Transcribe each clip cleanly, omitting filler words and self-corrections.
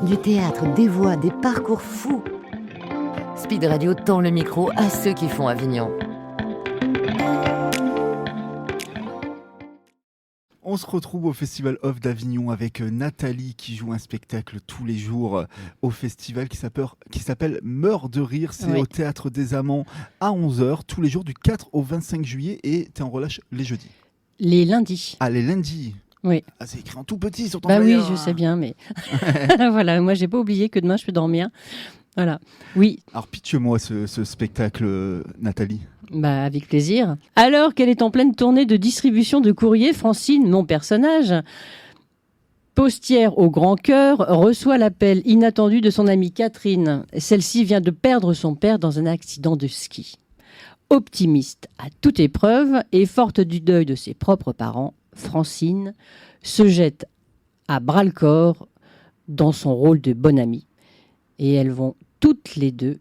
Du théâtre, des voix, des parcours fous. Speed Radio tend le micro à ceux qui font Avignon. On se retrouve au Festival Off d'Avignon avec Nathalie qui joue un spectacle tous les jours au festival qui s'appelle Meurs de rire. C'est au Théâtre des Amants à 11h tous les jours du 4 au 25 juillet et tu es en relâche les jeudis. Les lundis. Ah, les lundis. Oui. Ah, c'est écrit en tout petit sur ton flyer. Oui, je sais bien, mais voilà, moi j'ai pas oublié que demain je peux dormir. Voilà. Oui. Alors pitche-moi ce spectacle, Nathalie. Avec plaisir. Alors qu'elle est en pleine tournée de distribution de courrier, Francine, mon personnage, postière au grand cœur, reçoit l'appel inattendu de son amie Catherine. Celle-ci vient de perdre son père dans un accident de ski. Optimiste à toute épreuve et forte du deuil de ses propres parents, Francine se jette à bras-le-corps dans son rôle de bonne amie. Et elles vont toutes les deux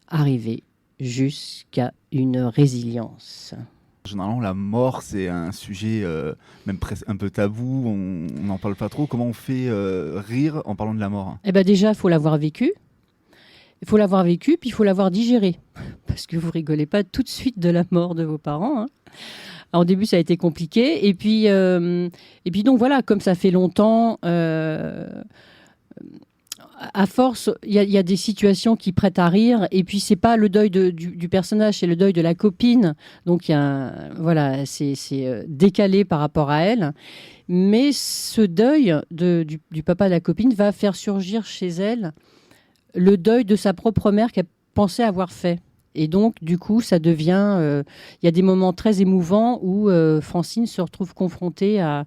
arriver jusqu'à une résilience. Généralement, la mort, c'est un sujet même presque un peu tabou, on n'en parle pas trop. Comment on fait rire en parlant de la mort ? Déjà, il faut l'avoir vécu. Il faut l'avoir vécu, puis il faut l'avoir digéré. Parce que vous rigolez pas tout de suite de la mort de vos parents. Hein. Alors, au début, ça a été compliqué. Et puis donc voilà, comme ça fait longtemps... à force, il y a des situations qui prêtent à rire, et puis c'est pas le deuil du personnage, c'est le deuil de la copine. Donc c'est décalé par rapport à elle. Mais ce deuil du papa de la copine va faire surgir chez elle le deuil de sa propre mère qu'elle pensait avoir fait. Et donc, du coup, ça devient... Il y a des moments très émouvants où Francine se retrouve confrontée à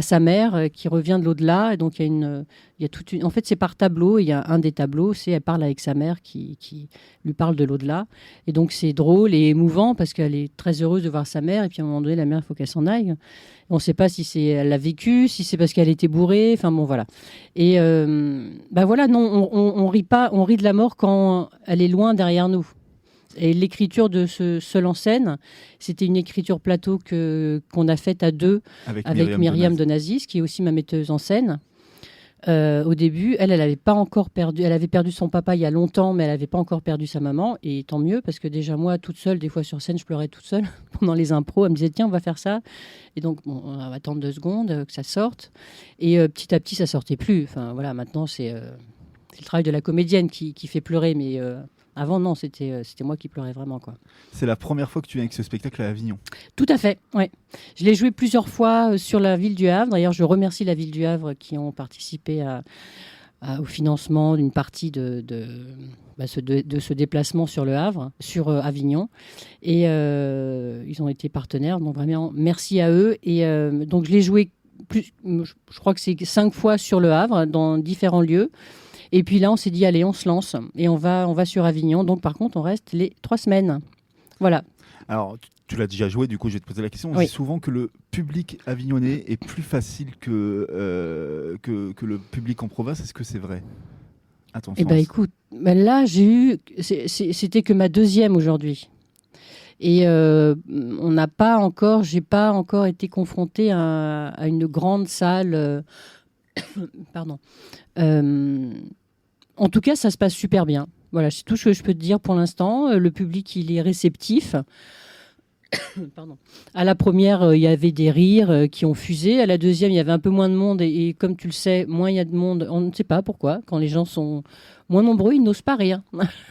sa mère qui revient de l'au-delà. Et donc, il y a toute une... En fait, c'est par tableau. Il y a un des tableaux, c'est elle parle avec sa mère qui lui parle de l'au-delà. Et donc, c'est drôle et émouvant parce qu'elle est très heureuse de voir sa mère. Et puis, à un moment donné, la mère, il faut qu'elle s'en aille. On ne sait pas si elle l'a vécu, si c'est parce qu'elle était bourrée. Enfin, bon, voilà. Et voilà, non, on rit pas. On rit de la mort quand elle est loin derrière nous. Et l'écriture de ce seul en scène, c'était une écriture plateau qu'on a faite à deux avec Myriam Donazis, qui est aussi ma metteuse en scène. Au début, elle avait pas encore perdu. Elle avait perdu son papa il y a longtemps, mais elle n'avait pas encore perdu sa maman. Et tant mieux, parce que déjà moi, toute seule, des fois sur scène, je pleurais toute seule pendant les impros. Elle me disait tiens, on va faire ça. Et donc, on va attendre 2 secondes que ça sorte. Et petit à petit, ça sortait plus. Enfin voilà, maintenant c'est le travail de la comédienne qui fait pleurer, mais avant, non, c'était moi qui pleurais vraiment, quoi. C'est la première fois que tu viens avec ce spectacle à Avignon ? Tout à fait, oui. Je l'ai joué plusieurs fois sur la ville du Havre. D'ailleurs, je remercie la ville du Havre qui ont participé au financement d'une partie de ce déplacement sur le Havre, sur Avignon. Et ils ont été partenaires, donc vraiment, merci à eux. Et donc, je l'ai joué, je crois que c'est 5 fois sur le Havre, dans différents lieux. Et puis là, on s'est dit, allez, on se lance et on va sur Avignon. Donc, par contre, on reste les 3 semaines. Voilà. Alors, tu l'as déjà joué, du coup, je vais te poser la question. On dit souvent que le public avignonnais est plus facile que le public en province. Est-ce que c'est vrai, à ton sens ? Écoute, là, c'était que ma 2e aujourd'hui. Et j'ai pas encore été confrontée à une grande salle. Pardon. En tout cas, ça se passe super bien. Voilà, c'est tout ce que je peux te dire pour l'instant. Le public, il est réceptif. Pardon. À la première, il y avait des rires qui ont fusé. À la deuxième, il y avait un peu moins de monde. Et comme tu le sais, moins il y a de monde. On ne sait pas pourquoi. Quand les gens sont moins nombreux, ils n'osent pas rire.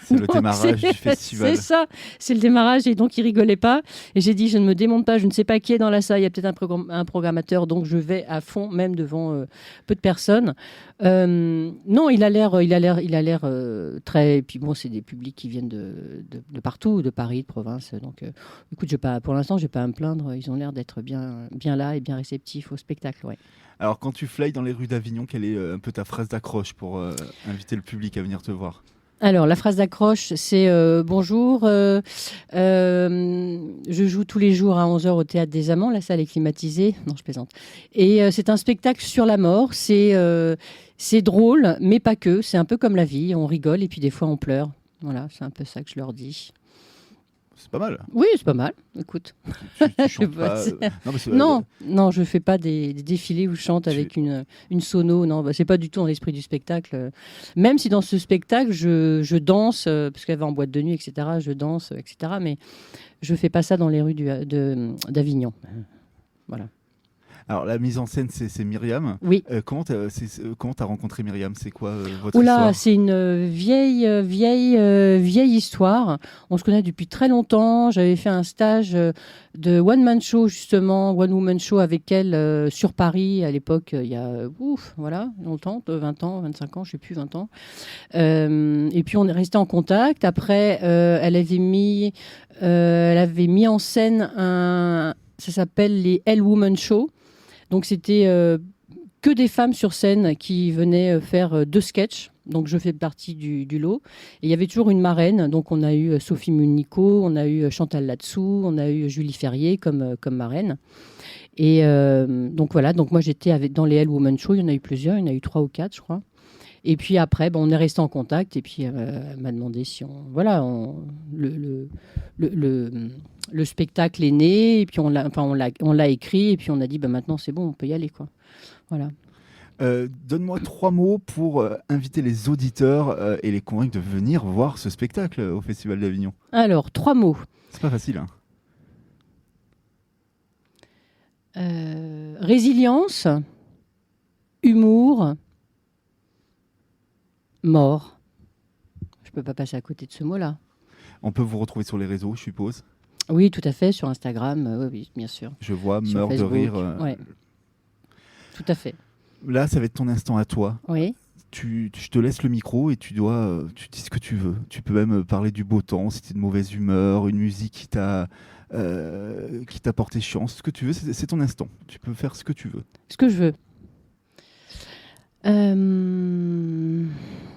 C'est le démarrage du festival. C'est ça, c'est le démarrage. Et donc, ils rigolaient pas. Et j'ai dit, je ne me démonte pas. Je ne sais pas qui est dans la salle. Il y a peut-être un programmateur. Donc, je vais à fond, même devant peu de personnes. Non, il a l'air très... Et puis bon, c'est des publics qui viennent de partout, de Paris, de province. Donc, écoute, pour l'instant, je n'ai pas à me plaindre. Ils ont l'air d'être bien là et bien réceptifs au spectacle. Ouais. Alors, quand tu flyes dans les rues d'Avignon, quelle est un peu ta phrase d'accroche pour inviter le public à venir te voir ? Alors, la phrase d'accroche, c'est bonjour, je joue tous les jours à 11h au Théâtre des Amants, la salle est climatisée. Non, je plaisante. Et c'est un spectacle sur la mort, c'est drôle, mais pas que, c'est un peu comme la vie, on rigole et puis des fois on pleure. Voilà, c'est un peu ça que je leur dis. C'est pas mal. Oui, c'est pas mal. Écoute. Tu chantes pas. Non, je fais pas des défilés où je chante avec une sono. Non, c'est pas du tout dans l'esprit du spectacle. Même si dans ce spectacle, je danse, parce qu'elle va en boîte de nuit, etc. Je danse, etc. Mais je fais pas ça dans les rues d'Avignon. Voilà. Alors, la mise en scène, c'est Myriam. Oui. Comment t'as rencontré Myriam? C'est quoi votre histoire? C'est une vieille histoire. On se connaît depuis très longtemps. J'avais fait un stage de one-man show, justement, one-woman show avec elle sur Paris à l'époque, il y a longtemps, 20 ans, 25 ans, je ne sais plus, 20 ans. Et puis on est resté en contact. Après, elle avait mis en scène ça s'appelle les Hell Woman Show. Donc c'était que des femmes sur scène qui venaient faire 2 sketchs. Donc je fais partie du lot. Et il y avait toujours une marraine. Donc on a eu Sophie Munico, on a eu Chantal Latsou, on a eu Julie Ferrier comme marraine. Et donc voilà, donc moi j'étais dans les Hell Woman Show, il y en a eu plusieurs, il y en a eu 3 ou 4 je crois. Et puis après, on est resté en contact et puis elle m'a demandé si le spectacle est né et puis on l'a écrit et puis on a dit maintenant c'est bon, on peut y aller quoi. Voilà. Donne-moi 3 mots pour inviter les auditeurs et les convaincre de venir voir ce spectacle au Festival d'Avignon. Alors 3 mots. C'est pas facile. Résilience, humour, mort. Je peux pas passer à côté de ce mot-là. On peut vous retrouver sur les réseaux, je suppose. Oui, tout à fait, sur Instagram, oui, bien sûr. Je vois, sur Meurs Facebook, de rire. Ouais. Tout à fait. Là, ça va être ton instant à toi. Oui. Je te laisse le micro et tu dis ce que tu veux. Tu peux même parler du beau temps, si tu es de mauvaise humeur, une musique qui t'a porté chance. Ce que tu veux, c'est ton instant. Tu peux faire ce que tu veux. Ce que je veux.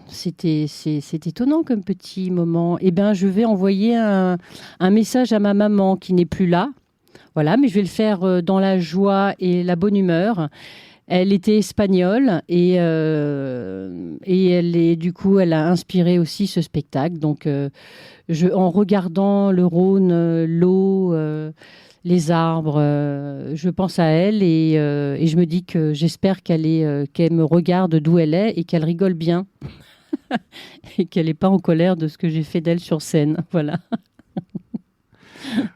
C'est étonnant comme petit moment. Eh bien, je vais envoyer un message à ma maman qui n'est plus là. Voilà, mais je vais le faire dans la joie et la bonne humeur. Elle était espagnole et elle a inspiré aussi ce spectacle. Donc, en regardant le Rhône, l'eau, les arbres, je pense à elle et je me dis que j'espère qu'elle me regarde d'où elle est et qu'elle rigole bien et qu'elle n'est pas en colère de ce que j'ai fait d'elle sur scène. Voilà.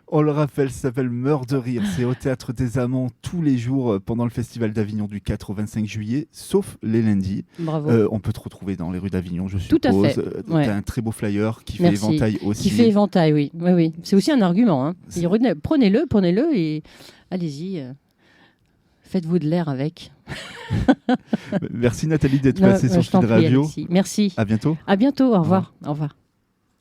On le rappelle, ça s'appelle Meurs de rire. C'est au Théâtre des Amants tous les jours pendant le Festival d'Avignon du 4 au 25 juillet, sauf les lundis. Bravo. On peut te retrouver dans les rues d'Avignon, je suppose. Tout à fait. Tu as un très beau flyer qui fait éventail aussi. Qui fait éventail, oui. Oui. C'est aussi un argument. Hein. Prenez-le et allez-y. Faites-vous de l'air avec. Merci Nathalie d'être passée sur Speed Radio. Merci. À bientôt. À bientôt. Au revoir. Au revoir.